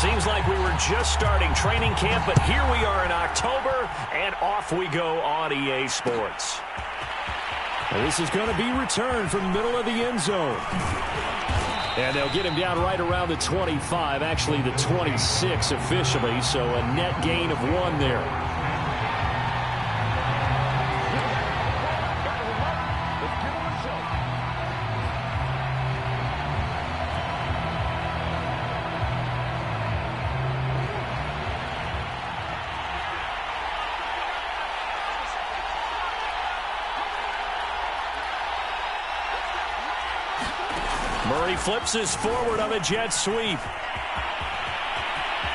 Seems like we were just starting training camp, but here we are in October, and off we go on EA Sports. This is going to be returned from the middle of the end zone. And they'll get him down right around the 25, actually the 26 officially, so a net gain of 1 there. Murray flips this forward on a jet sweep.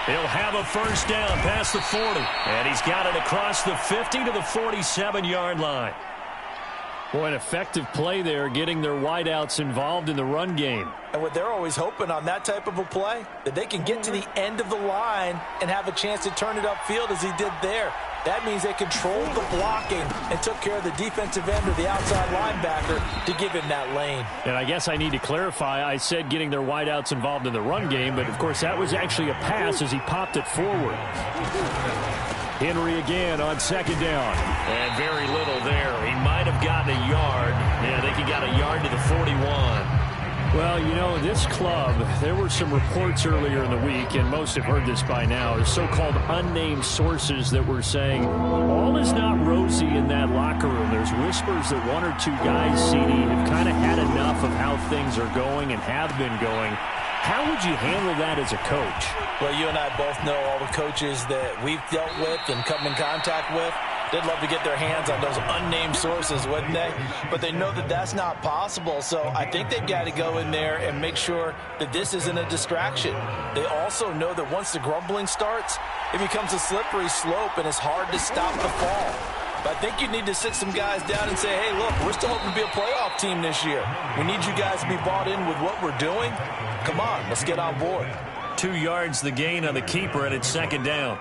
He'll have a first down past the 40. And he's got it across the 50 to the 47-yard line. Boy, an effective play there, getting their wideouts involved in the run game. And what they're always hoping on that type of a play, that they can get to the end of the line and have a chance to turn it upfield as he did there. That means they controlled the blocking and took care of the defensive end or the outside linebacker to give him that lane. And I guess I need to clarify, I said getting their wideouts involved in the run game, but of course that was actually a pass as he popped it forward. Henry again on second down. And very little there. He might have gotten a yard. Yeah, I think he got a yard to the 41. Well, you know, this club, there were some reports earlier in the week, and most have heard this by now, the so-called unnamed sources that were saying all is not rosy in that locker room. There's whispers that 1 or 2 guys, CD, have kind of had enough of how things are going and have been going. How would you handle that as a coach? Well, you and I both know all the coaches that we've dealt with and come in contact with. They'd love to get their hands on those unnamed sources, wouldn't they? But they know that that's not possible, so I think they've got to go in there and make sure that this isn't a distraction. They also know that once the grumbling starts, it becomes a slippery slope, and it's hard to stop the fall. But I think you need to sit some guys down and say, hey, look, we're still hoping to be a playoff team this year. We need you guys to be bought in with what we're doing. Come on, let's get on board. 2 yards the gain on the keeper, and it's second down.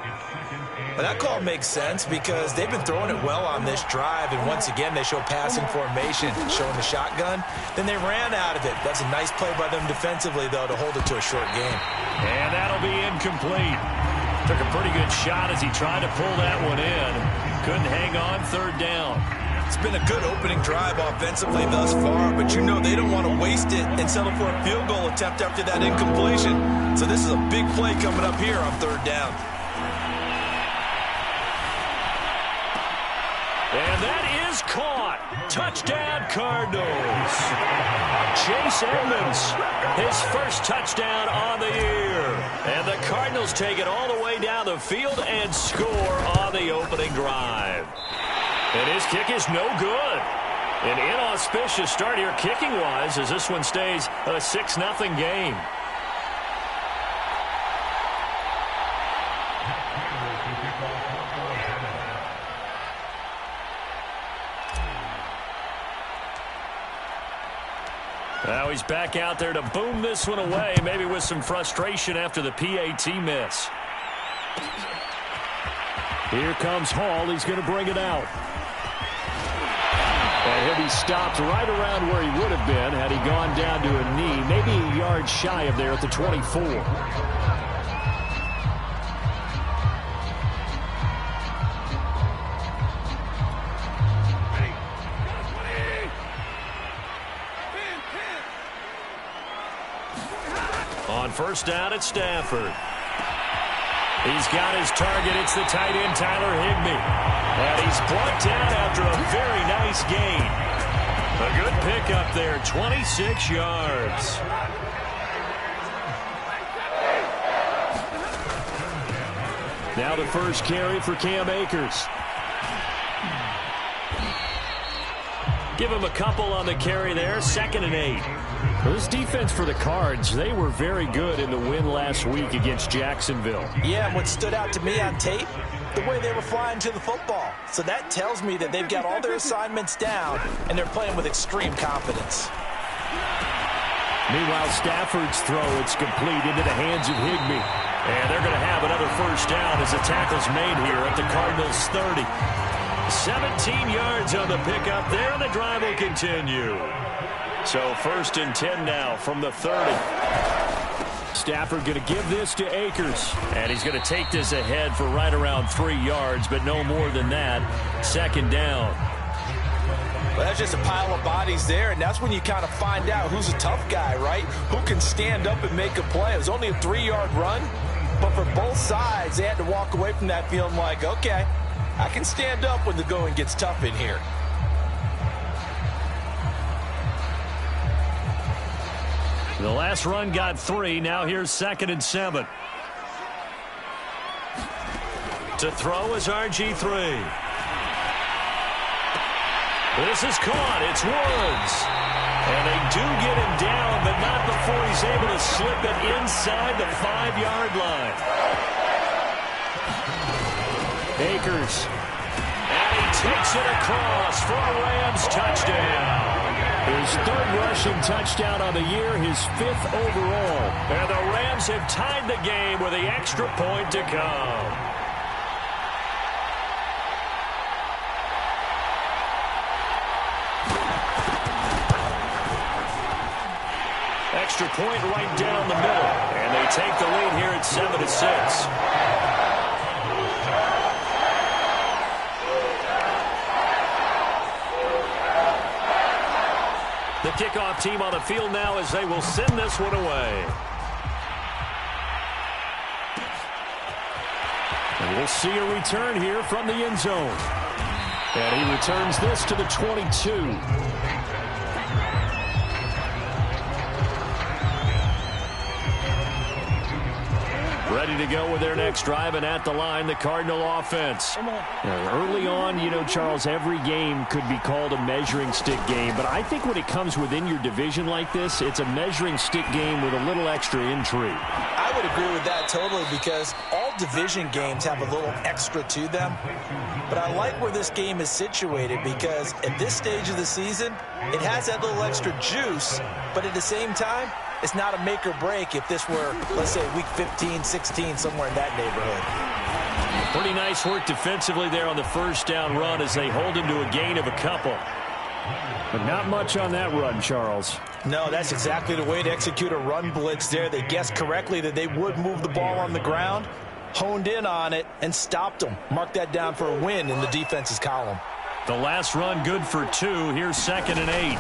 Well, that call makes sense because they've been throwing it well on this drive, and once again they show passing formation, showing the shotgun. Then they ran out of it. That's a nice play by them defensively, though, to hold it to a short game. And that'll be incomplete. Took a pretty good shot as he tried to pull that one in. Couldn't hang on, third down. It's been a good opening drive offensively thus far, but you know they don't want to waste it and settle for a field goal attempt after that incompletion. So this is a big play coming up here on third down. And that is caught. Touchdown, Cardinals. Chase Edmonds, his first touchdown on the year. And the Cardinals take it all the way down the field and score on the opening drive. And his kick is no good. An inauspicious start here kicking-wise as this one stays a 6-0 game. Now he's back out there to boom this one away, maybe with some frustration after the PAT miss. Here comes Hall. He's going to bring it out. And he'll be stopped right around where he would have been had he gone down to a knee, maybe a yard shy of there at the 24. On first down at Stafford. He's got his target. It's the tight end, Tyler Higbee. And he's brought down after a very nice gain. A good pickup there, 26 yards. Now the first carry for Cam Akers. Give him a couple on the carry there, 2nd and 8. Well, this defense for the Cards, they were very good in the win last week against Jacksonville. Yeah, and what stood out to me on tape, the way they were flying to the football. So that tells me that they've got all their assignments down, and they're playing with extreme confidence. Meanwhile, Stafford's throw, it's complete into the hands of Higbee. And they're going to have another first down as the tackle's made here at the Cardinals' 30. 17 yards on the pickup there, and the drive will continue. So 1st and 10 now from the 30. Stafford going to give this to Akers. And he's going to take this ahead for right around 3 yards, but no more than that. Second down. Well, that's just a pile of bodies there, and that's when you kind of find out who's a tough guy, right? Who can stand up and make a play. It was only a 3-yard run, but for both sides, they had to walk away from that feeling like, okay, I can stand up when the going gets tough in here. The last run got 3. Now here's 2nd and 7. To throw is RG3. This is caught. It's Woods. And they do get him down, but not before he's able to slip it inside the 5-yard line. Akers. And he takes it across for a Rams touchdown. His 3rd rushing touchdown on the year, his 5th overall. And the Rams have tied the game with the extra point to come. Extra point right down the middle. And they take the lead here at 7-6. The kickoff team on the field now as they will send this one away. And we'll see a return here from the end zone. And he returns this to the 22. Ready to go with their next drive, and at the line, the Cardinal offense. Early on, you know, Charles, every game could be called a measuring stick game, but I think when it comes within your division like this, it's a measuring stick game with a little extra intrigue. I would agree with that totally, because all division games have a little extra to them. But I like where this game is situated, because at this stage of the season, it has that little extra juice, but at the same time, it's not a make or break if this were, let's say, week 15, 16, somewhere in that neighborhood. Pretty nice work defensively there on the first down run as they hold him to a gain of a couple. But not much on that run, Charles. No, that's exactly the way to execute a run blitz there. They guessed correctly that they would move the ball on the ground, honed in on it, and stopped them. Mark that down for a win in the defense's column. The last run good for 2. Here's 2nd and 8.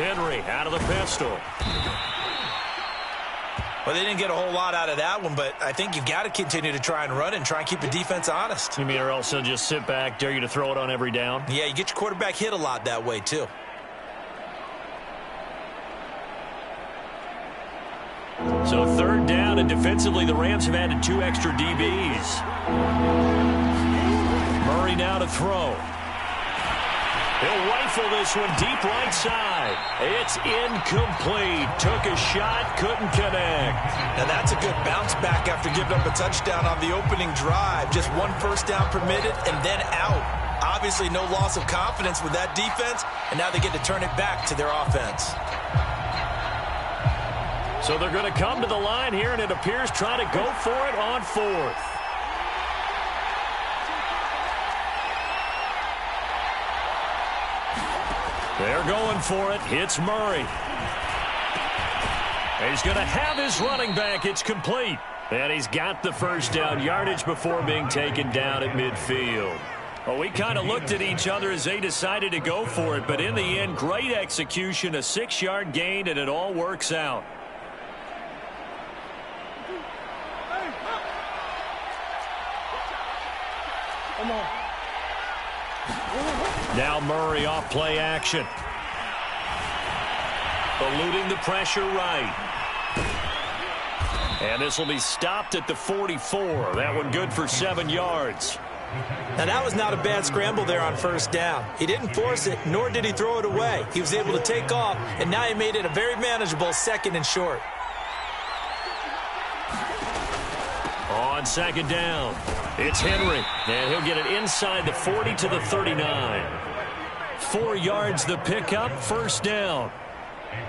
Henry out of the pistol. Well, they didn't get a whole lot out of that one, but I think you've got to continue to try and run and try and keep the defense honest. You mean or else they'll just sit back, dare you to throw it on every down? Yeah, you get your quarterback hit a lot that way, too. So 3rd down, and defensively the Rams have added 2 extra DBs. Murray now to throw. He'll rifle this one deep right side. It's incomplete. Took a shot, couldn't connect. Now that's a good bounce back after giving up a touchdown on the opening drive. Just 1 first down permitted and then out. Obviously no loss of confidence with that defense, and now they get to turn it back to their offense. So they're going to come to the line here, and it appears try to go for it on 4th. They're going for it. It's Murray. He's going to have his running back. It's complete. And he's got the first down yardage before being taken down at midfield. Well, we kind of looked at each other as they decided to go for it. But in the end, great execution, a 6-yard gain, and it all works out. Come on. Now Murray off play action. Eluding the pressure right. And this will be stopped at the 44. That one good for 7 yards. Now that was not a bad scramble there on first down. He didn't force it, nor did he throw it away. He was able to take off, and now he made it a very manageable 2nd and short. On 2nd down, it's Henry, and he'll get it inside the 40 to the 39. 4 yards the pickup, first down.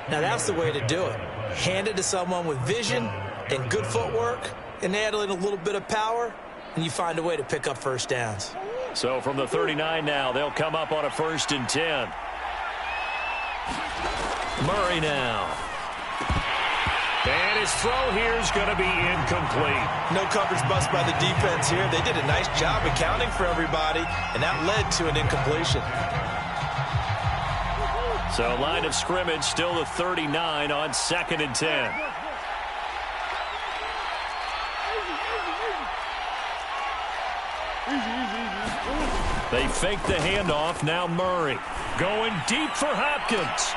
Now that's the way to do it. Hand it to someone with vision and good footwork, and add in a little bit of power, and you find a way to pick up first downs. So from the 39 now, they'll come up on a 1st and 10. Murray now. And his throw here is going to be incomplete. No coverage bust by the defense here. They did a nice job accounting for everybody, and that led to an incompletion. So line of scrimmage still the 39 on 2nd and 10. They fake the handoff. Now Murray going deep for Hopkins.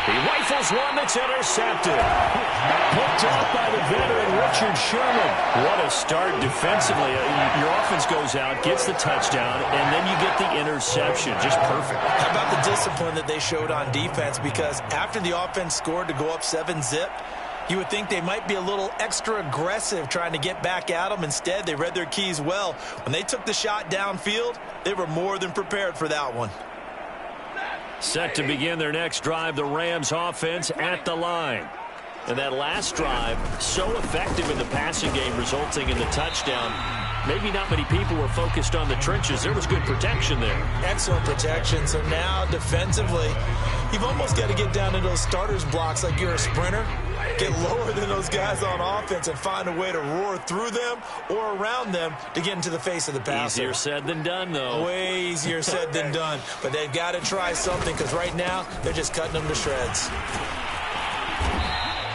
He rifles one that's intercepted. Picked off by the veteran Richard Sherman. What a start defensively. Your offense goes out, gets the touchdown, and then you get the interception. Just perfect. How about the discipline that they showed on defense? Because after the offense scored to go up 7-zip, you would think they might be a little extra aggressive trying to get back at them. Instead, they read their keys well. When they took the shot downfield, they were more than prepared for that one. Set to begin their next drive, the Rams offense at the line. And that last drive, so effective in the passing game, resulting in the touchdown. Maybe not many people were focused on the trenches. There was good protection there. Excellent protection. So now defensively, you've almost got to get down to those starters blocks like you're a sprinter. Get lower than those guys on offense and find a way to roar through them or around them to get into the face of the passer. Easier said than done, though. Way easier said than done. But they've got to try something because right now they're just cutting them to shreds.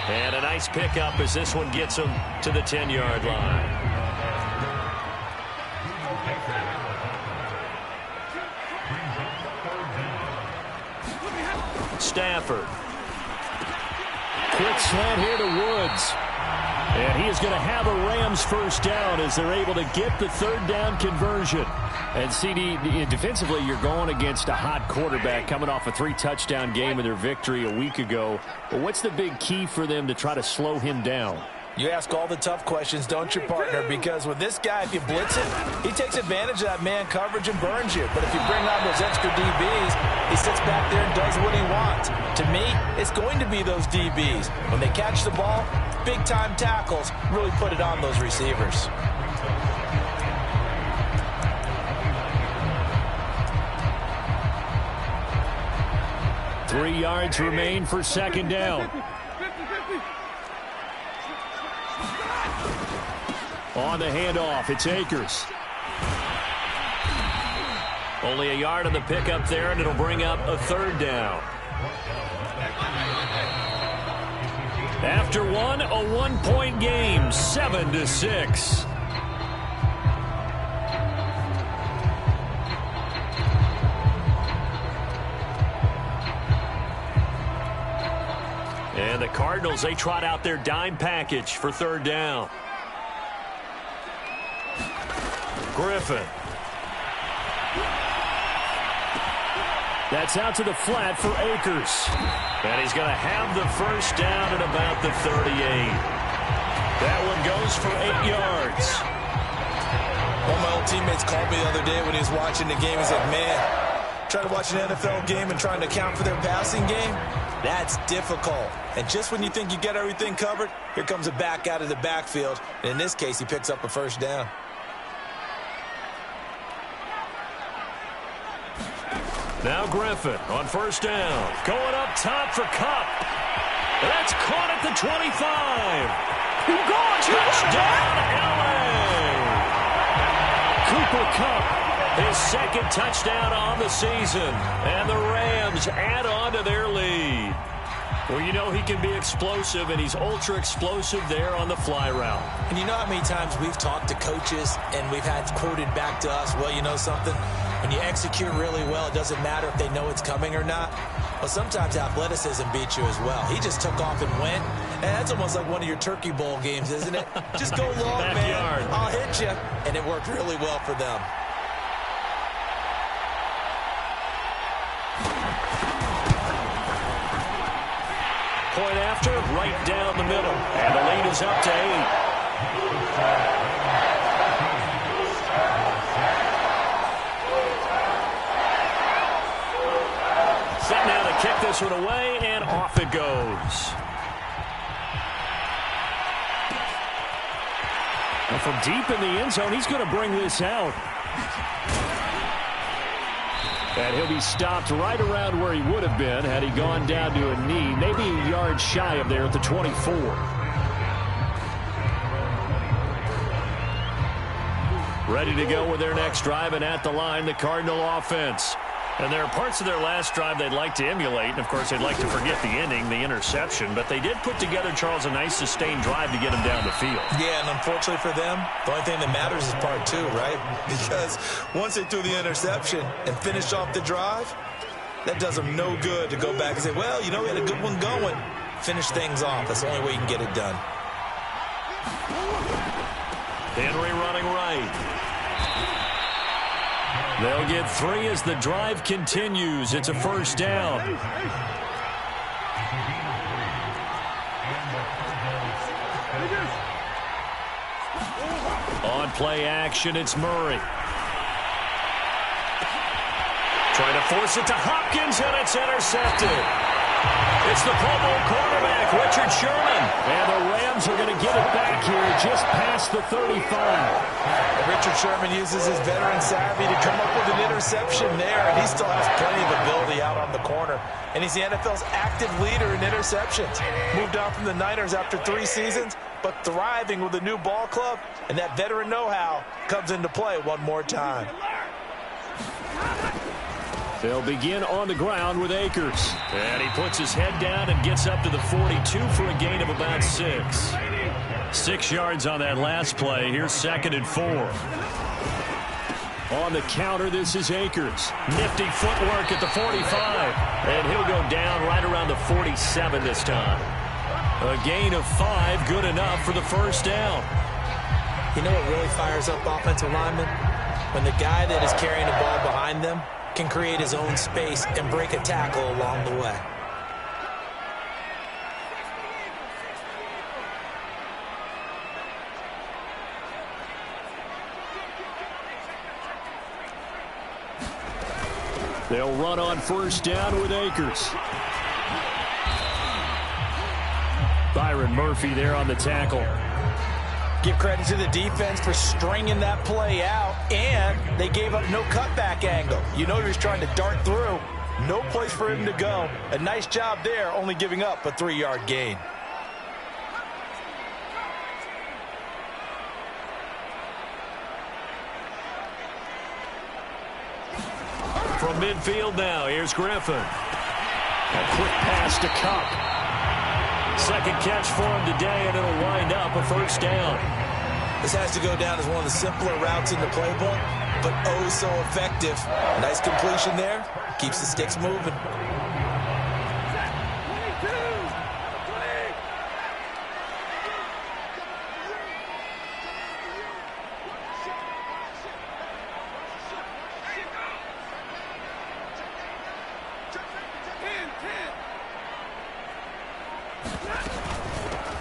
And a nice pickup as this one gets them to the 10-yard line. Stafford. Quick slant here to Woods. And he is going to have a Rams first down as they're able to get the third down conversion. And CD, defensively, you're going against a hot quarterback coming off a 3-touchdown game in their victory a week ago. But what's the big key for them to try to slow him down? You ask all the tough questions, don't you, partner? Because with this guy, if you blitz it, he takes advantage of that man coverage and burns you. But if you bring on those extra DBs, he sits back there and does what he wants. To me, it's going to be those DBs. When they catch the ball, big-time tackles really put it on those receivers. Three yards remain for second down. On the handoff, it's Akers. Only a yard on the pickup there, and it'll bring up a third down. After one, a one-point game, 7-6. And the Cardinals, they trot out their dime package for third down. Griffin. That's out to the flat for Akers. And he's going to have the first down at about the 38. That one goes for 8 yards. One of my old teammates called me the other day when he was watching the game. He said, man, trying to watch an NFL game and trying to account for their passing game, that's difficult. And just when you think you get everything covered, here comes a back out of the backfield. And in this case, he picks up a first down. Now Griffin on first down. Going up top for Kupp. That's caught at the 25. Touchdown, L.A. Cooper Kupp, his second touchdown on the season. And the Rams add on to their lead. Well, you know he can be explosive, and he's ultra-explosive there on the fly route. And you know how many times we've talked to coaches and we've had quoted back to us, well, you know something? When you execute really well, it doesn't matter if they know it's coming or not. Well, sometimes athleticism beats you as well. He just took off and went. And that's almost like one of your Turkey Bowl games, isn't it? Just go long, man. I'll hit you. And it worked really well for them. Point after, right down the middle. And the lead is up to 8. Set now to kick this one away, and off it goes. And from deep in the end zone, he's going to bring this out. And he'll be stopped right around where he would have been had he gone down to a knee, maybe a yard shy of there at the 24. Ready to go with their next drive, and at the line, the Cardinal offense. And there are parts of their last drive they'd like to emulate. And, of course, they'd like to forget the ending, the interception. But they did put together, Charles, a nice sustained drive to get them down the field. Yeah, and unfortunately for them, the only thing that matters is part two, right? Because once they threw the interception and finished off the drive, that does them no good to go back and say, well, you know, we had a good one going. Finish things off. That's the only way you can get it done. Henry running right. They'll get 3 as the drive continues. It's a first down. On play action, it's Murray. Trying to force it to Hopkins, and it's intercepted. It's the Pro Bowl quarterback, Richard Sherman. And the Rams are going to get it back here just past the 35. Richard Sherman uses his veteran savvy to come up with an interception there, and he still has plenty of ability out on the corner. And he's the NFL's active leader in interceptions. Moved on from the Niners after 3 seasons, but thriving with a new ball club, and that veteran know-how comes into play one more time. They'll begin on the ground with Akers. And he puts his head down and gets up to the 42 for a gain of about 6. 6 yards on that last play. Here's 2nd and 4. On the counter, this is Akers. Nifty footwork at the 45. And he'll go down right around the 47 this time. A gain of 5, good enough for the first down. You know what really fires up offensive linemen? When the guy that is carrying the ball behind them can create his own space and break a tackle along the way. They'll run on first down with Akers. Byron Murphy there on the tackle. Give credit to the defense for stringing that play out, and they gave up no cutback angle. You know he was trying to dart through. No place for him to go. A nice job there, only giving up a 3-yard gain. From midfield now, here's Griffin. A quick pass to Cup. Second catch for him today, and it'll wind up a first down. This has to go down as one of the simpler routes in the playbook, but oh so effective. Nice completion there. Keeps the sticks moving.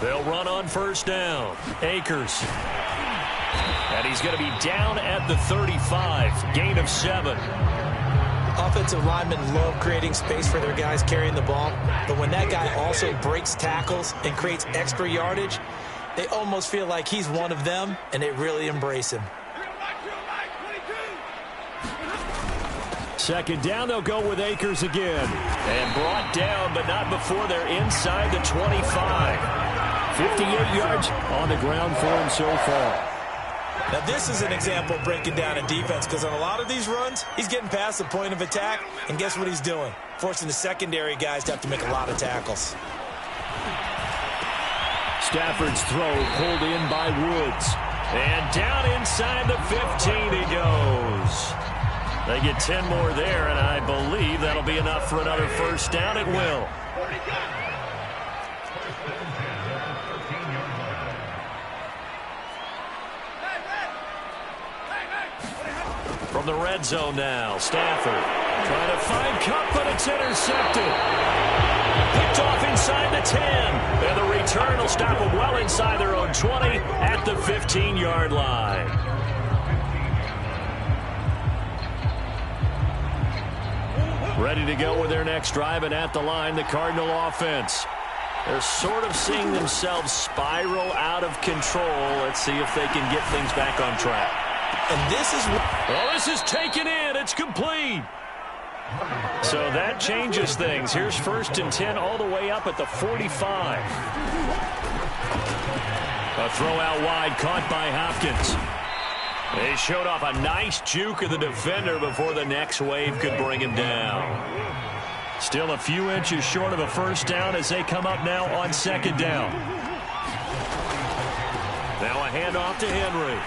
They'll run on first down. Akers. And he's going to be down at the 35. Gain of 7. Offensive linemen love creating space for their guys carrying the ball, but when that guy also breaks tackles and creates extra yardage, they almost feel like he's one of them, and they really embrace him. Second down, they'll go with Akers again. And brought down, but not before they're inside the 25. 58 yards on the ground for him so far. Now, this is an example of breaking down a defense, because on a lot of these runs, he's getting past the point of attack, and guess what he's doing? Forcing the secondary guys to have to make a lot of tackles. Stafford's throw pulled in by Woods. And down inside the 15 he goes. They get 10 more there, and I believe that'll be enough for another first down. It will. From the red zone now, Stafford trying to find Cup, but it's intercepted. Picked off inside the 10. And the return will stop them well inside their own 20 at the 15-yard line. Ready to go with their next drive, and at the line, the Cardinal offense. They're sort of seeing themselves spiral out of control. Let's see if they can get things back on track. And this is... Oh, this is taken in. It's complete. So that changes things. Here's 1st and 10 all the way up at the 45. A throw out wide caught by Hopkins. They showed off a nice juke of the defender before the next wave could bring him down. Still a few inches short of a first down as they come up now on second down. Now a handoff to Henry.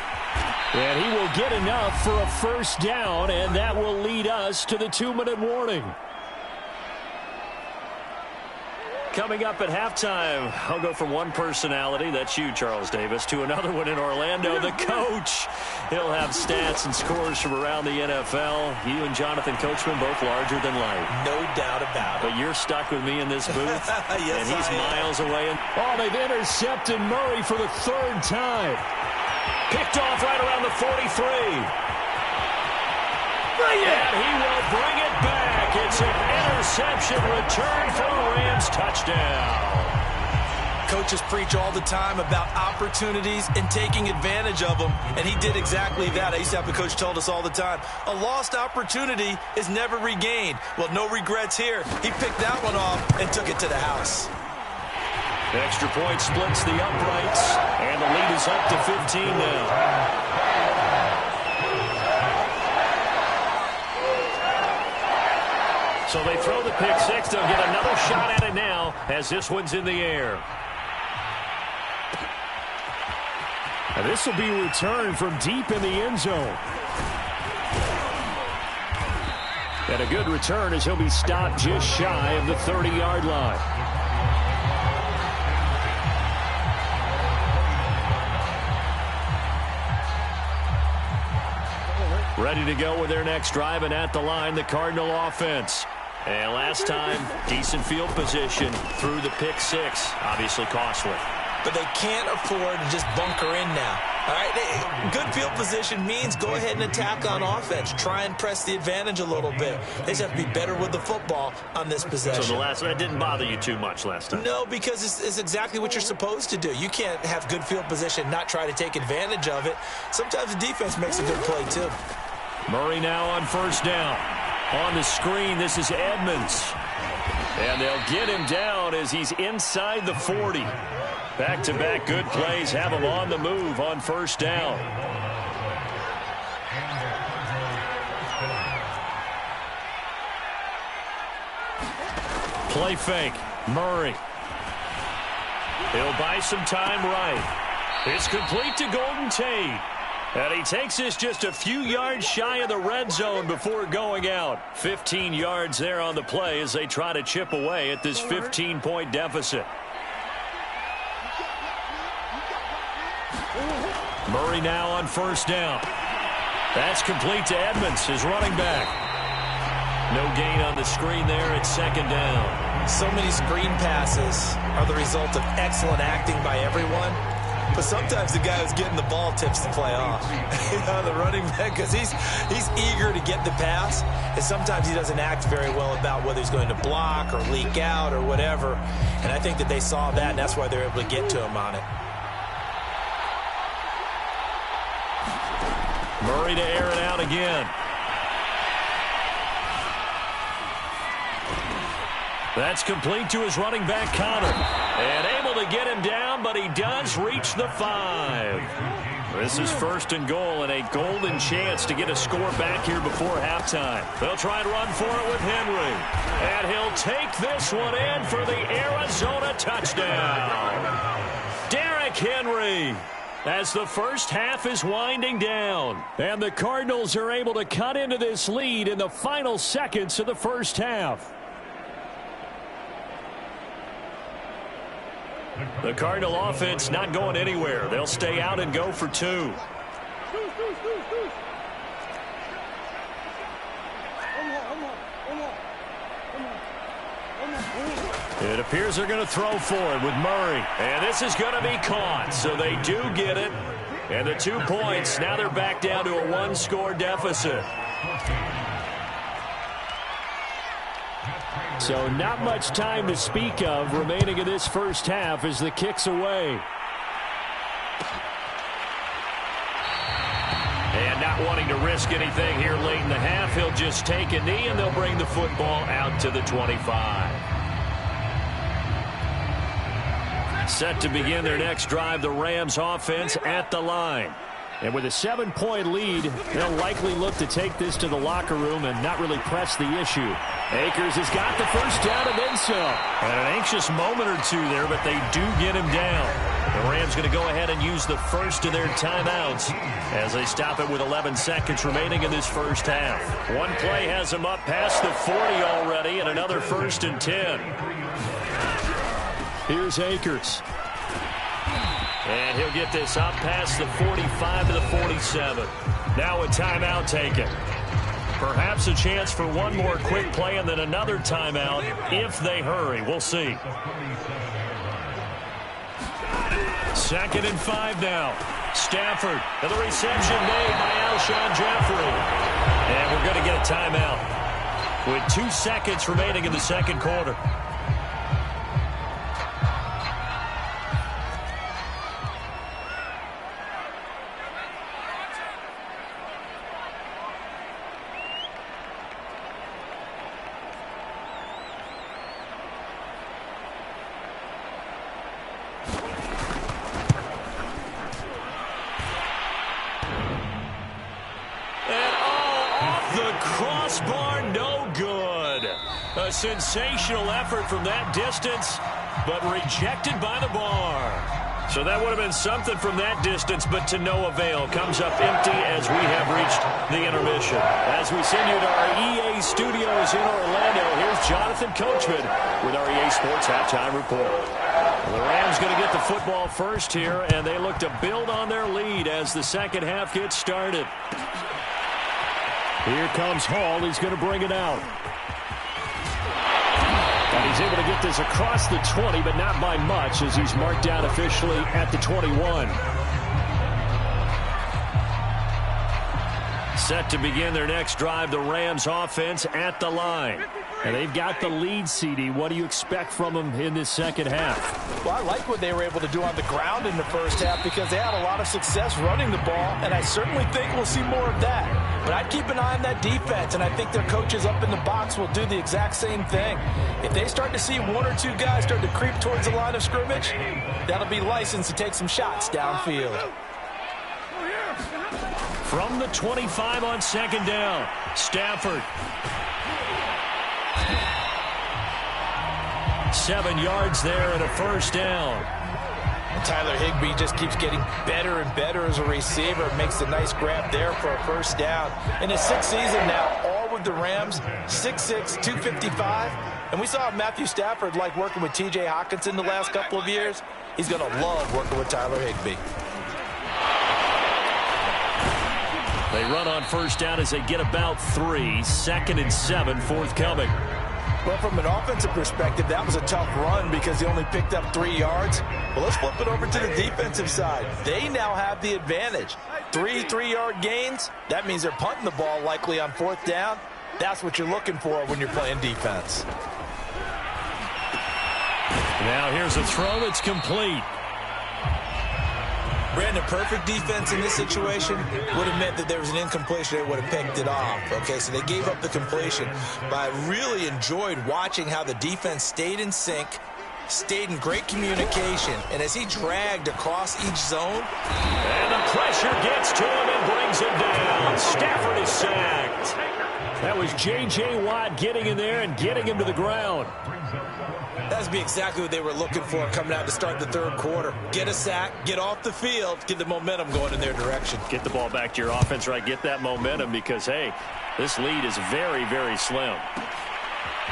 And he will get enough for a first down, and that will lead us to the 2-minute warning. Coming up at halftime, I'll go from one personality, that's you, Charles Davis, to another one in Orlando, the coach. He'll have stats and scores from around the NFL. You and Jonathan Coachman both larger than life. No doubt about it. But you're stuck with me in this booth, yes, and he's miles away. Oh, they've intercepted Murray for the third time. Picked off right around the 43. And he will bring it back. It's an interception return for a Rams touchdown. Coaches preach all the time about opportunities and taking advantage of them, and he did exactly that. I used to have a coach told us all the time, a lost opportunity is never regained. Well, no regrets here. He picked that one off and took it to the house. Extra point splits the uprights, and the lead is up to 15 now. So they throw the pick six. They'll get another shot at it now as this one's in the air. And this will be returned from deep in the end zone. And a good return as he'll be stopped just shy of the 30-yard line. Ready to go with their next drive, and at the line, the Cardinal offense. And last time, decent field position through the pick six. Obviously costly. But they can't afford to just bunker in now. All right, good field position means go ahead and attack on offense. Try and press the advantage a little bit. They just have to be better with the football on this possession. So that didn't bother you too much last time? No, because it's exactly what you're supposed to do. You can't have good field position, not try to take advantage of it. Sometimes the defense makes a good play, too. Murray now on first down. On the screen, this is Edmonds. And they'll get him down as he's inside the 40. Back-to-back good plays have him on the move on first down. Play fake. Murray. He'll buy some time right. It's complete to Golden Tate. And he takes this just a few yards shy of the red zone before going out. 15 yards there on the play as they try to chip away at this 15-point deficit. Murray now on first down. That's complete to Edmonds, his running back. No gain on the screen there at second down. So many screen passes are the result of excellent acting by everyone. But sometimes the guy who's getting the ball tips the play off. The running back, because he's eager to get the pass, and sometimes he doesn't act very well about whether he's going to block or leak out or whatever. And I think that they saw that, and that's why they're able to get to him on it. Murray to air it out again. That's complete to his running back, Connor. And able to get him down, but he does reach the 5. This is first and goal, and a golden chance to get a score back here before halftime. They'll try and run for it with Henry. And he'll take this one in for the Arizona touchdown. Derrick Henry, as the first half is winding down. And the Cardinals are able to cut into this lead in the final seconds of the first half. The Cardinal offense not going anywhere. They'll stay out and go for 2. It appears they're going to throw for it with Murray. And this is going to be caught. So they do get it. And the 2 points, now they're back down to a 1-score deficit. So not much time to speak of remaining in this first half as the kick's away. And not wanting to risk anything here late in the half, he'll just take a knee and they'll bring the football out to the 25. Set to begin their next drive, the Rams offense at the line. And with a 7-point lead, they'll likely look to take this to the locker room and not really press the issue. Akers has got the first down and then some. And an anxious moment or two there, but they do get him down. The Rams going to go ahead and use the first of their timeouts as they stop it with 11 seconds remaining in this first half. One play has them up past the 40 already, and another 1st and 10. Here's Akers. And he'll get this up past the 45 to the 47. Now a timeout taken. Perhaps a chance for one more quick play and then another timeout if they hurry. We'll see. 2nd and 5 now. Stafford, and the reception made by Alshon Jeffrey. And we're going to get a timeout with 2 seconds remaining in the second quarter. A sensational effort from that distance, but rejected by the bar. So that would have been something from that distance, but to no avail. Comes up empty as we have reached the intermission. As we send you to our EA studios in Orlando, here's Jonathan Coachman with our EA Sports Halftime Report. The Rams going to get the football first here, and they look to build on their lead as the second half gets started. Here comes Hall. He's going to bring it out. And he's able to get this across the 20, but not by much as he's marked down officially at the 21. Set to begin their next drive, the Rams offense at the line. And they've got the lead, CD. What do you expect from them in this second half? Well, I like what they were able to do on the ground in the first half because they had a lot of success running the ball, and I certainly think we'll see more of that. But I'd keep an eye on that defense, and I think their coaches up in the box will do the exact same thing. If they start to see 1 or 2 guys start to creep towards the line of scrimmage, that'll be licensed to take some shots downfield. From the 25 on 2nd down, Stafford. 7 yards there and a first down. And Tyler Higbee just keeps getting better and better as a receiver. Makes a nice grab there for a first down. In his 6th season now, all with the Rams, 6'6", 255. And we saw Matthew Stafford like working with T.J. Hockenson the last couple of years. He's going to love working with Tyler Higbee. They run on first down as they get about 3. 2nd and 7 forthcoming. Well, from an offensive perspective, that was a tough run because he only picked up 3 yards. Well, let's flip it over to the defensive side. They now have the advantage. 3 3-yard gains. That means they're punting the ball likely on 4th down. That's what you're looking for when you're playing defense. Now here's a throw that's complete. Brandon, perfect defense in this situation would have meant that there was an incompletion. They would have picked it off. Okay, so they gave up the completion. But I really enjoyed watching how the defense stayed in sync, stayed in great communication, and as he dragged across each zone. And the pressure gets to him and brings him down. Stafford is sacked. That was J.J. Watt getting in there and getting him to the ground. That would be exactly what they were looking for coming out to start the 3rd quarter. Get a sack, get off the field, get the momentum going in their direction. Get the ball back to your offense, right? Get that momentum because, hey, this lead is very, very slim.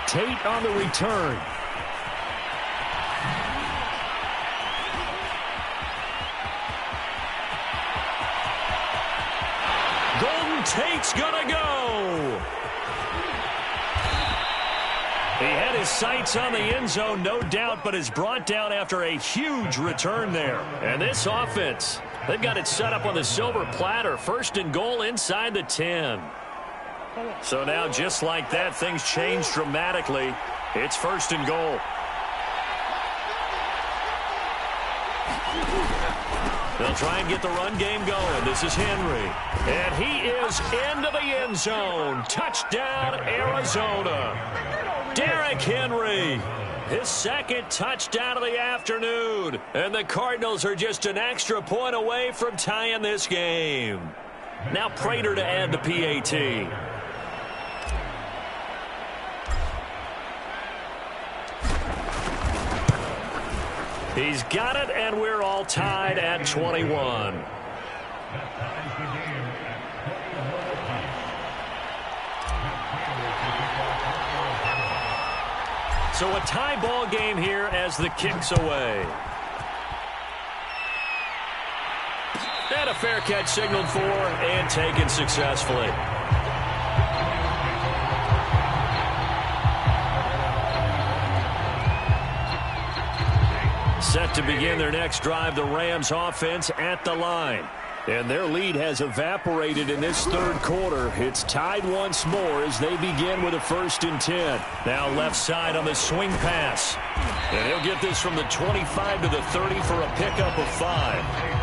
Tate on the return. Golden Tate's gonna go. He had his sights on the end zone, no doubt, but is brought down after a huge return there. And this offense, they've got it set up on the silver platter. 1st and goal inside the 10. So now, just like that, things change dramatically. It's 1st and goal. They'll try and get the run game going. This is Henry. And he is into the end zone. Touchdown, Arizona. Derrick Henry his second touchdown of the afternoon. And the Cardinals are just an extra point away from tying this game. Now Prater to add the PAT. He's got it, and we're all tied at 21. So a tie ball game here as the kick's away. And a fair catch signaled for and taken successfully. Set to begin their next drive, the Rams offense at the line. And their lead has evaporated in this third quarter. It's tied once more as they begin with a 1st and 10. Now left side on the swing pass. And he'll get this from the 25 to the 30 for a pickup of 5.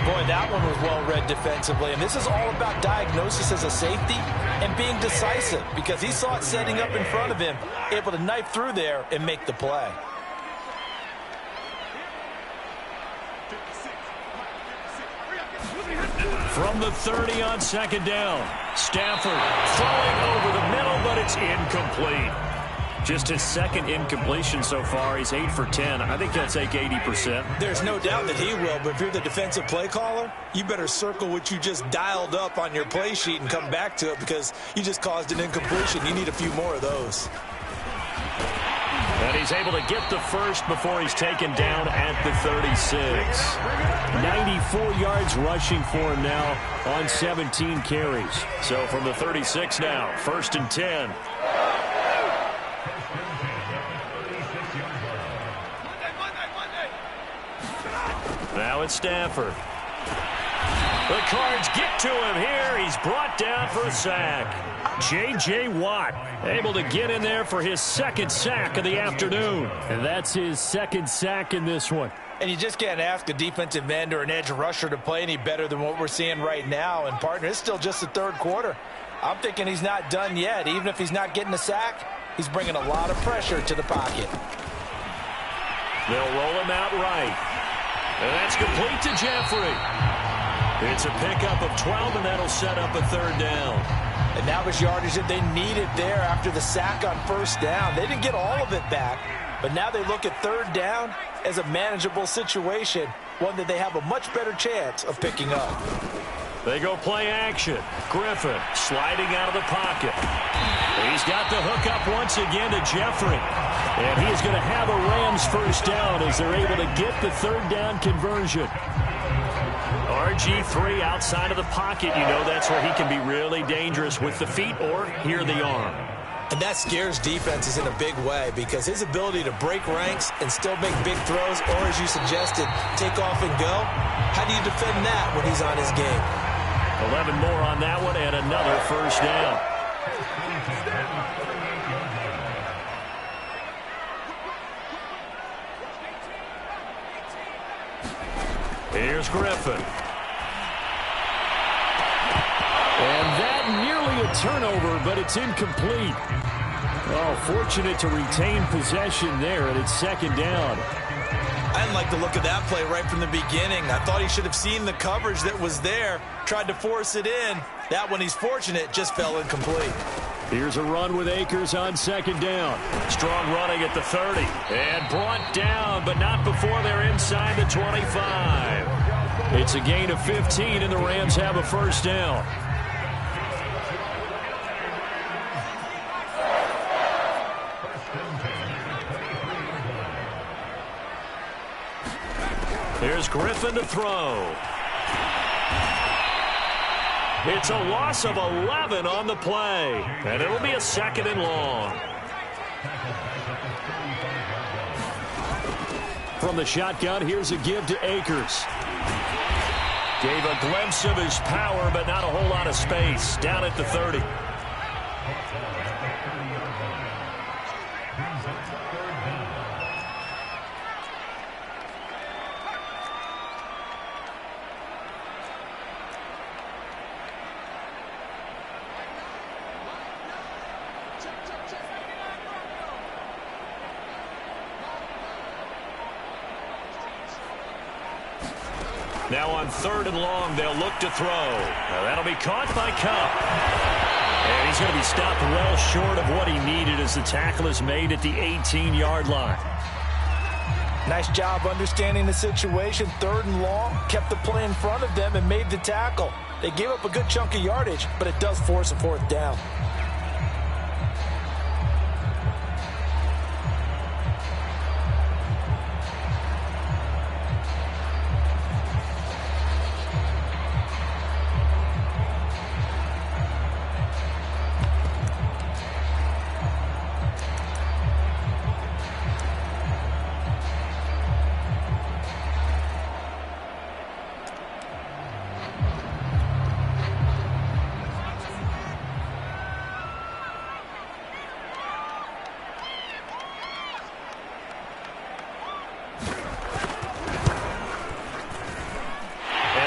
Boy, that one was well read defensively. And this is all about diagnosis as a safety and being decisive because he saw it setting up in front of him, able to knife through there and make the play. From the 30 on 2nd down. Stafford throwing over the middle, but it's incomplete. Just his second incompletion so far. He's 8 for 10. I think he'll take 80%. There's no doubt that he will, but if you're the defensive play caller, you better circle what you just dialed up on your play sheet and come back to it because you just caused an incompletion. You need a few more of those. And he's able to get the first before he's taken down at the 36. 94 yards rushing for him now on 17 carries. So from the 36 now, 1st and 10. Now it's Stafford. The Cards get to him here. He's brought down for a sack. J.J. Watt able to get in there for his 2nd sack of the afternoon. And that's his 2nd sack in this one. And you just can't ask a defensive end or an edge rusher to play any better than what we're seeing right now. And, partner, it's still just the 3rd quarter. I'm thinking he's not done yet. Even if he's not getting a sack, he's bringing a lot of pressure to the pocket. They'll roll him out right. And that's complete to Jeffrey. It's a pickup of 12, and that'll set up a 3rd down. And that was yardage that they needed there after the sack on 1st down. They didn't get all of it back, but now they look at 3rd down as a manageable situation, one that they have a much better chance of picking up. They go play action. Griffin sliding out of the pocket. He's got the hook up once again to Jeffrey. And he is going to have a Rams 1st down as they're able to get the 3rd down conversion. RG3 outside of the pocket. You know that's where he can be really dangerous with the feet or here the arm. And that scares defenses in a big way because his ability to break ranks and still make big throws, or as you suggested, take off and go, how do you defend that when he's on his game? 11 more on that one and another 1st down. Here's Griffin. And that nearly a turnover, but it's incomplete. Oh, fortunate to retain possession there, and it's 2nd down. I didn't like the look of that play right from the beginning. I thought he should have seen the coverage that was there, tried to force it in. That one, he's fortunate, just fell incomplete. Here's a run with Akers on 2nd down. Strong running at the 30. And brought down, but not before they're inside the 25. It's a gain of 15, and the Rams have a 1st down. Here's Griffin to throw. It's a loss of 11 on the play, and it'll be a 2nd and long. From the shotgun, here's a give to Akers. Gave a glimpse of his power, but not a whole lot of space. Down at the 30. Now on 3rd and long, they'll look to throw. Now that'll be caught by Cup. And he's going to be stopped well short of what he needed as the tackle is made at the 18-yard line. Nice job understanding the situation. 3rd and long, kept the play in front of them and made the tackle. They gave up a good chunk of yardage, but it does force a 4th down.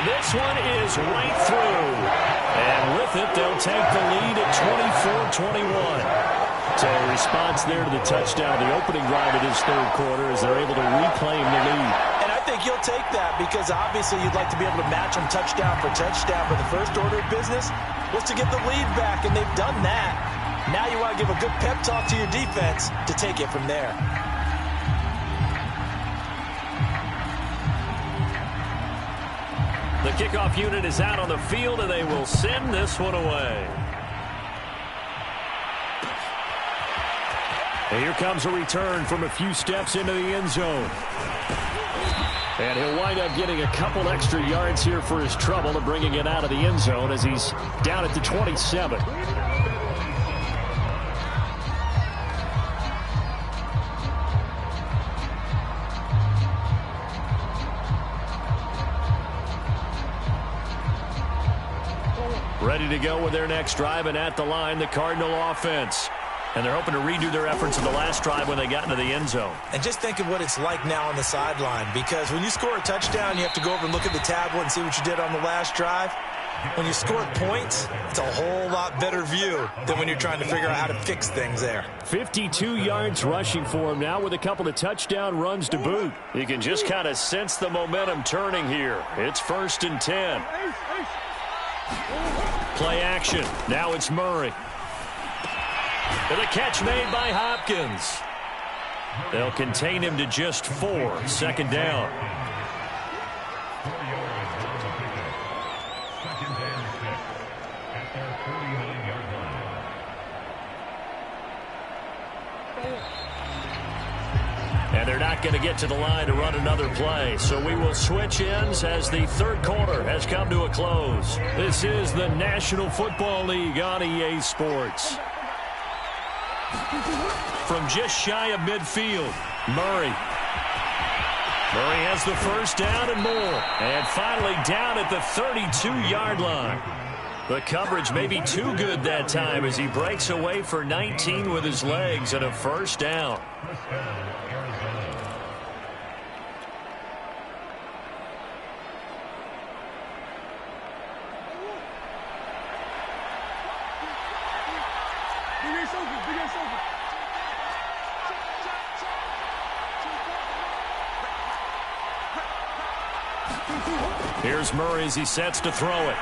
This one is right through. And with it, they'll take the lead at 24-21. So a response there to the touchdown, the opening drive of this 3rd quarter, as they're able to reclaim the lead. And I think you'll take that because obviously you'd like to be able to match them touchdown for touchdown. But the first order of business was to get the lead back, and they've done that. Now you want to give a good pep talk to your defense to take it from there. The kickoff unit is out on the field, and they will send this one away. And here comes a return from a few steps into the end zone. And he'll wind up getting a couple extra yards here for his trouble of bringing it out of the end zone as he's down at the 27. Ready to go with their next drive, and at the line, the Cardinal offense. And they're hoping to redo their efforts in the last drive when they got into the end zone. And just think of what it's like now on the sideline, because when you score a touchdown, you have to go over and look at the tablet and see what you did on the last drive. When you score points, it's a whole lot better view than when you're trying to figure out how to fix things there. 52 yards rushing for him now with a couple of touchdown runs to boot. You can just kind of sense the momentum turning here. It's 1st and 10. Play action. Now it's Murray. And the catch made by Hopkins. They'll contain him to just 4. 2nd down. And they're not going to get to the line to run another play. So we will switch ends as the 3rd quarter has come to a close. This is the National Football League on EA Sports. From just shy of midfield, Murray. Murray has the 1st down and more. And finally down at the 32-yard line. The coverage may be too good that time as he breaks away for 19 with his legs and a 1st down. Here's Murray as he sets to throw it.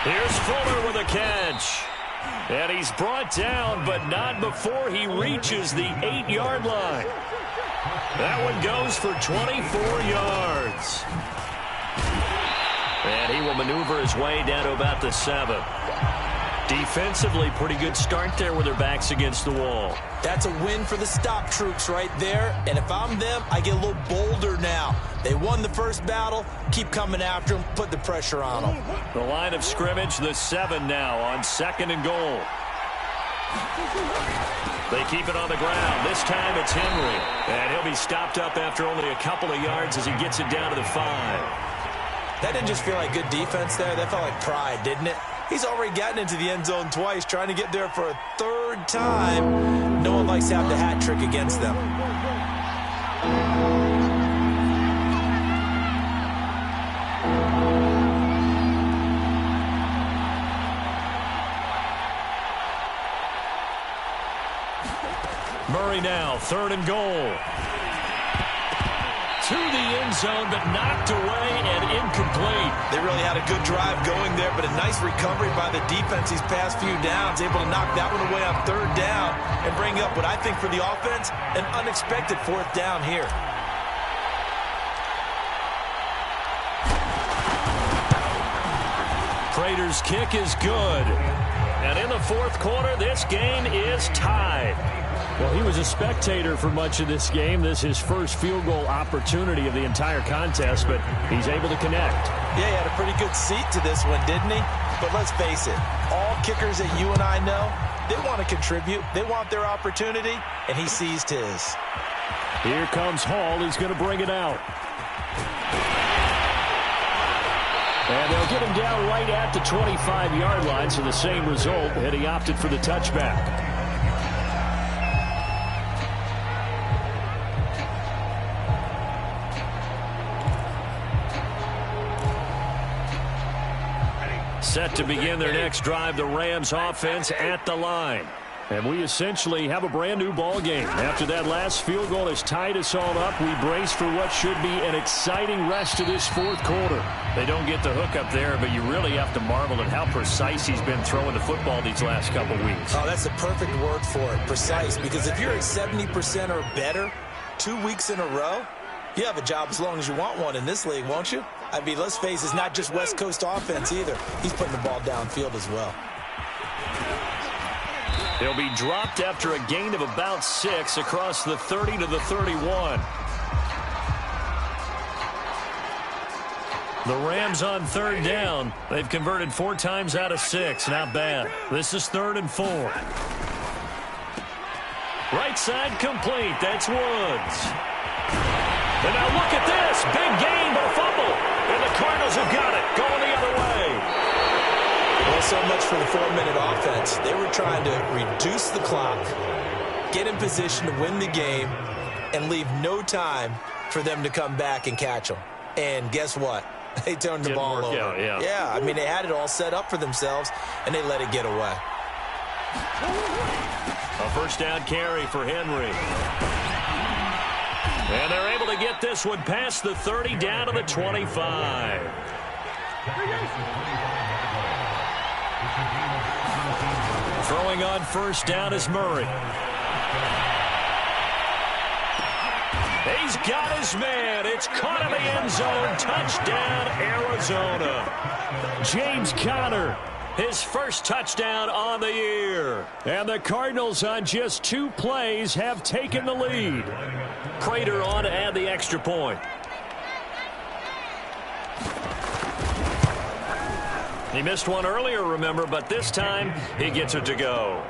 Here's Fuller with a catch. And he's brought down, but not before he reaches the 8-yard line. That one goes for 24 yards. And he will maneuver his way down to about the 7. Defensively, pretty good start there with their backs against the wall. That's a win for the stop troops right there. And if I'm them, I get a little bolder now. They won the first battle. Keep coming after them. Put the pressure on them. The line of scrimmage, the 7 now on 2nd and goal. They keep it on the ground. This time it's Henry. And he'll be stopped up after only a couple of yards as he gets it down to the 5. That didn't just feel like good defense there. That felt like pride, didn't it? He's already gotten into the end zone twice, trying to get there for a 3rd time. No one likes to have the hat trick against them. Murray now, 3rd and goal. to the end zone, but knocked away and incomplete. They really had a good drive going there, but a nice recovery by the defense these past few downs, able to knock that one away on third down and bring up what I think for the offense, an unexpected fourth down here. Prater's kick is good. And in the fourth quarter, this game is tied. Well, he was a spectator for much of this game. This is his first field goal opportunity of the entire contest, but he's able to connect. Yeah, he had a pretty good seat to this one, didn't he? But let's face it, all kickers that you and I know, they want to contribute. They want their opportunity, and he seized his. Here comes Hall. He's going to bring it out. And they'll get him down right at the 25-yard line, so the same result, and he opted for the touchback. Set to begin their next drive, the Rams offense at the line. And we essentially have a brand new ball game. After that last field goal has tied us all up, we brace for what should be an exciting rest of this fourth quarter. They don't get the hook up there, but you really have to marvel at how precise he's been throwing the football these last couple weeks. Oh, that's the perfect word for it, precise. Because if you're at 70% or better 2 weeks in a row, you have a job as long as you want one in this league, won't you? I mean, let's face it, it's not just West Coast offense either. He's putting the ball downfield as well. He'll be dropped after a gain of about 6 across the 30 to the 31. The Rams on third down. They've converted 4 times out of 6. Not bad. This is 3rd and 4. Right side complete. That's Woods. And now look at this. Big gain, but a fumble. And the Cardinals have got it. Going the other way. Well, so much for the 4-minute offense. They were trying to reduce the clock, get in position to win the game, and leave no time for them to come back and catch them. And guess what? They turned the ball over. Yeah, I mean, they had it all set up for themselves, and they let it get away. A first down carry for Henry. And they're able to get this one past the 30 down to the 25. Throwing on first down is Murray. He's got his man. It's caught in the end zone. Touchdown, Arizona. James Conner, his first touchdown on the year. And the Cardinals on just 2 plays have taken the lead. Prater on to add the extra point. He missed one earlier, remember, but this time he gets it to go.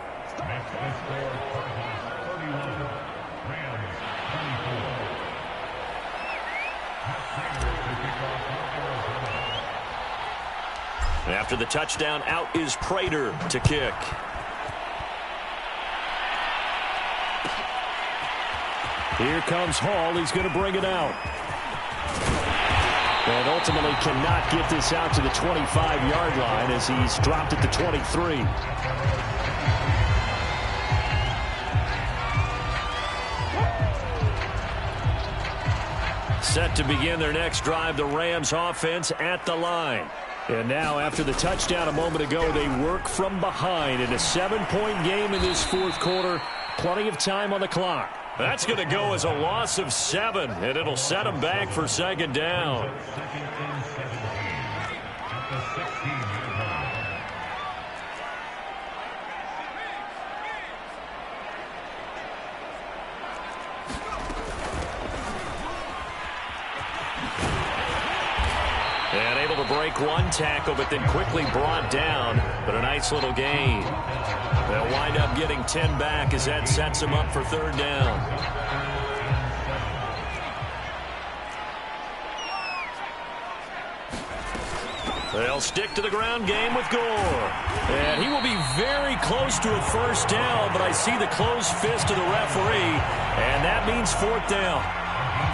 After the touchdown, out is Prater to kick. Here comes Hall. He's going to bring it out. And ultimately cannot get this out to the 25-yard line as he's dropped at the 23. Set to begin their next drive, the Rams offense at the line. And now, after the touchdown a moment ago, they work from behind in a 7-point game in this fourth quarter. Plenty of time on the clock. That's going to go as a loss of 7, and it'll set them back for second down. And able to break one tackle, but then quickly brought down. But a nice little gain. They'll wind up getting 10 back as that sets them up for third down. They'll stick to the ground game with Gore. And he will be very close to a first down, but I see the closed fist of the referee, and that means fourth down.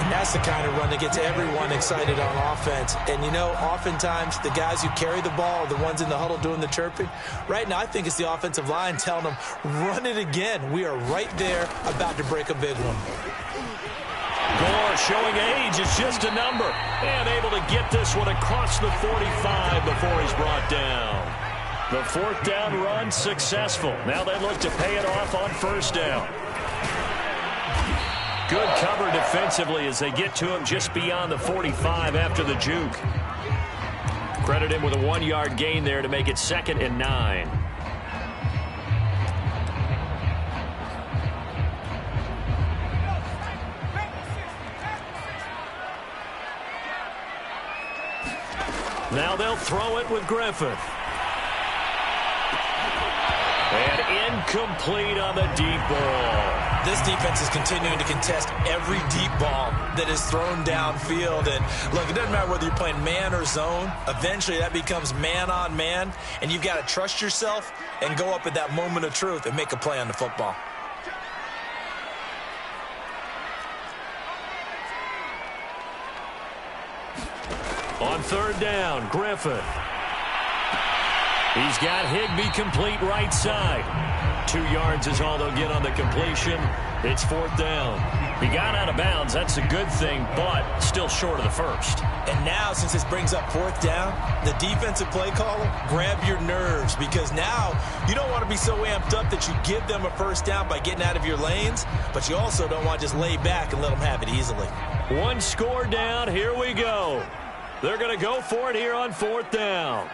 And that's the kind of run that gets everyone excited on offense. And, you know, oftentimes the guys who carry the ball are the ones in the huddle doing the chirping. Right now, I think it's the offensive line telling them, run it again. We are right there about to break a big one. Gore showing age is just a number. And able to get this one across the 45 before he's brought down. The fourth down run successful. Now they look to pay it off on first down. Good cover defensively as they get to him just beyond the 45 after the juke. Credit him with a 1-yard gain there to make it 2nd and 9. Now they'll throw it with Griffith. And incomplete on the deep ball. This defense is continuing to contest every deep ball that is thrown downfield. And look, it doesn't matter whether you're playing man or zone. Eventually that becomes man on man. And you've got to trust yourself and go up at that moment of truth and make a play on the football. On third down, Griffith. He's got Higbee complete right side. 2 yards is all they'll get on the completion. It's 4th down. He got out of bounds. That's a good thing, but still short of the first. And now, since this brings up 4th down, the defensive play caller, grab your nerves, because now you don't want to be so amped up that you give them a first down by getting out of your lanes, but you also don't want to just lay back and let them have it easily. 1 score down. Here we go. They're going to go for it here on 4th down.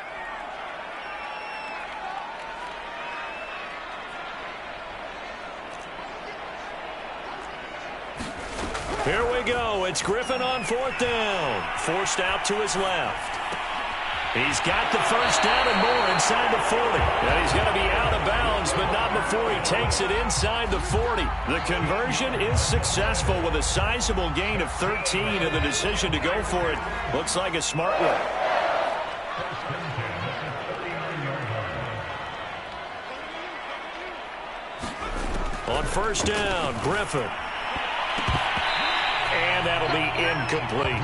Here we go. It's Griffin on 4th down. Forced out to his left. He's got the first down and more inside the 40. And he's going to be out of bounds, but not before he takes it inside the 40. The conversion is successful with a sizable gain of 13, and the decision to go for it looks like a smart one. On first down, Griffin. And that'll be incomplete.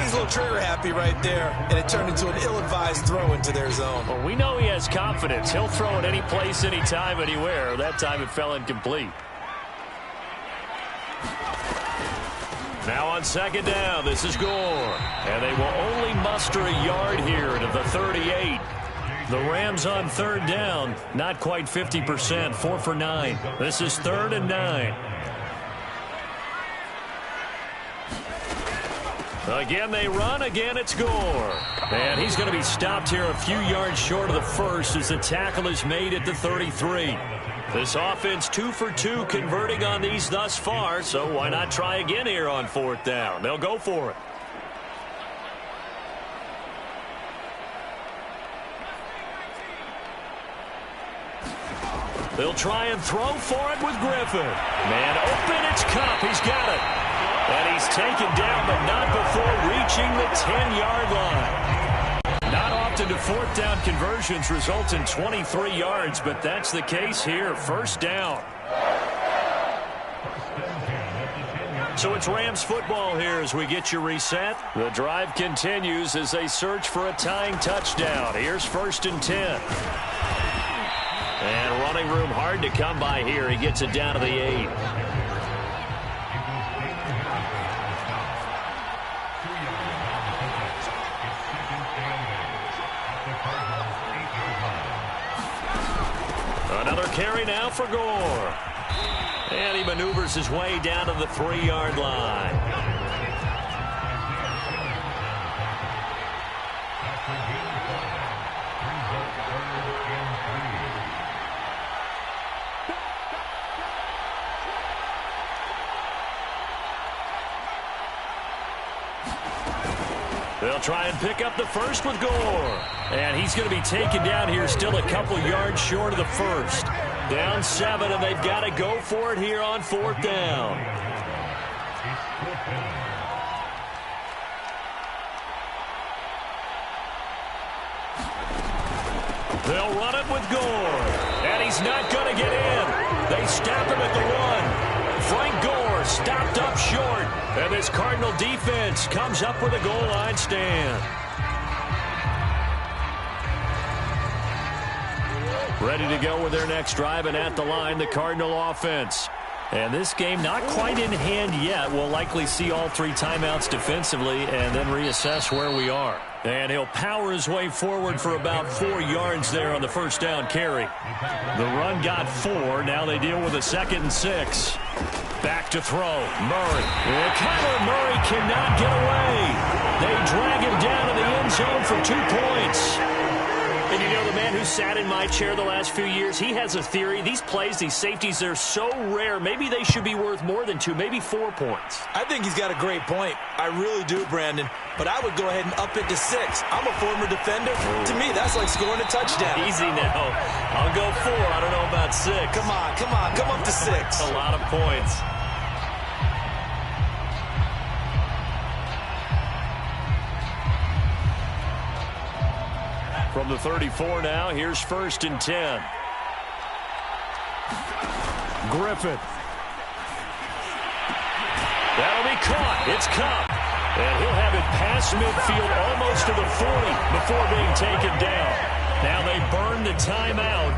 He's a little trigger happy right there, and it turned into an ill-advised throw into their zone. Well, we know he has confidence. He'll throw it any place, anytime, anywhere. That time it fell incomplete. Now on 2nd down, this is Gore. And they will only muster a yard here to the 38. The Rams on 3rd down, not quite 50%, 4 for 9. This is 3rd and 9. Again, they run. Again, it's Gore. And he's going to be stopped here a few yards short of the first as the tackle is made at the 33. This offense 2 for 2 converting on these thus far, so why not try again here on 4th down? They'll go for it. They'll try and throw for it with Griffin. Man open, it's Kupp. He's got it. And he's taken down, but not before reaching the 10-yard line. Not often do 4th down conversions result in 23 yards, but that's the case here. First down. So it's Rams football here as we get you reset. The drive continues as they search for a tying touchdown. Here's 1st and 10. And running room hard to come by here. He gets it down to the 8. Another carry now for Gore. And he maneuvers his way down to the 3-yard line. They'll try and pick up the first with Gore. And he's going to be taken down here still a couple yards short of the first. Down 7, and they've got to go for it here on 4th down. They'll run it with Gore. And he's not going to get in. They stop him at the 1. Frank Gore stopped up short. And this Cardinal defense comes up with a goal line stand. Ready to go with their next drive, and at the line, the Cardinal offense. And this game not quite in hand yet. We'll likely see all 3 timeouts defensively and then reassess where we are. And he'll power his way forward for about 4 yards there on the first down carry. The run got 4. Now they deal with a 2nd and 6. Back to throw. Murray. And Kyler Murray cannot get away. They drag him down to the end zone for 2 points. And you know, the man who sat in my chair the last few years, he has a theory. These plays, these safeties, they're so rare. Maybe they should be worth more than 2, maybe 4 points. I think he's got a great point. I really do, Brandon. But I would go ahead and up it to 6. I'm a former defender. To me, that's like scoring a touchdown. Easy now. I'll go 4. I don't know about 6. Come on. Come up to 6. A lot of points. From the 34 now, here's 1st and 10. Griffin. That'll be caught. It's Cup. And he'll have it past midfield almost to the 40 before being taken down. Now they burn the timeout.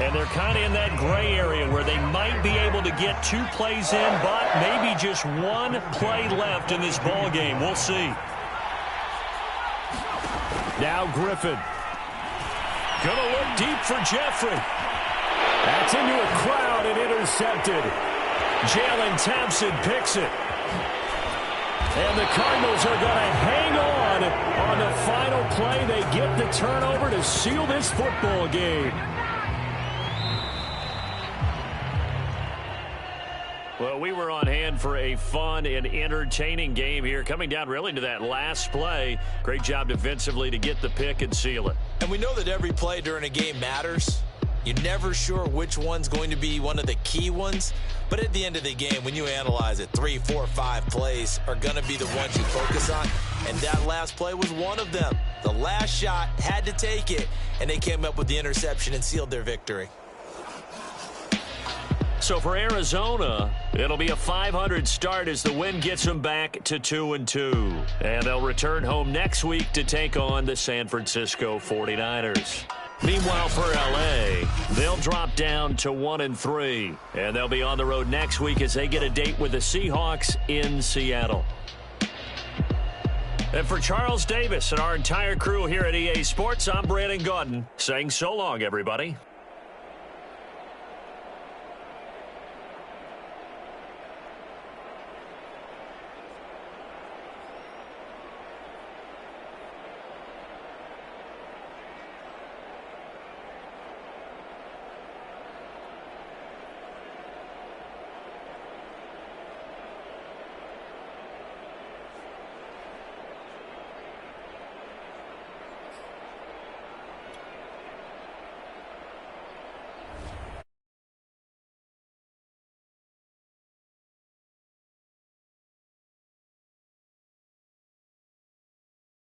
And they're kind of in that gray area where they might be able to get 2 plays in, but maybe just 1 play left in this ball game. We'll see. Now Griffin. Gonna look deep for Jeffrey. That's into a crowd and intercepted. Jalen Thompson picks it. And the Cardinals are going to hang on the final play. They get the turnover to seal this football game. Well, we were on hand for a fun and entertaining game here. Coming down really to that last play. Great job defensively to get the pick and seal it. And we know that every play during a game matters. You're never sure which one's going to be one of the key ones. But at the end of the game, when you analyze it, 3, 4, 5 plays are going to be the ones you focus on. And that last play was one of them. The last shot had to take it, and they came up with the interception and sealed their victory. So for Arizona, it'll be a .500 start as the win gets them back to 2-2. And they'll return home next week to take on the San Francisco 49ers. Meanwhile, for L.A., they'll drop down to 1-3. And they'll be on the road next week as they get a date with the Seahawks in Seattle. And for Charles Davis and our entire crew here at EA Sports, I'm Brandon Gaudin saying so long, everybody.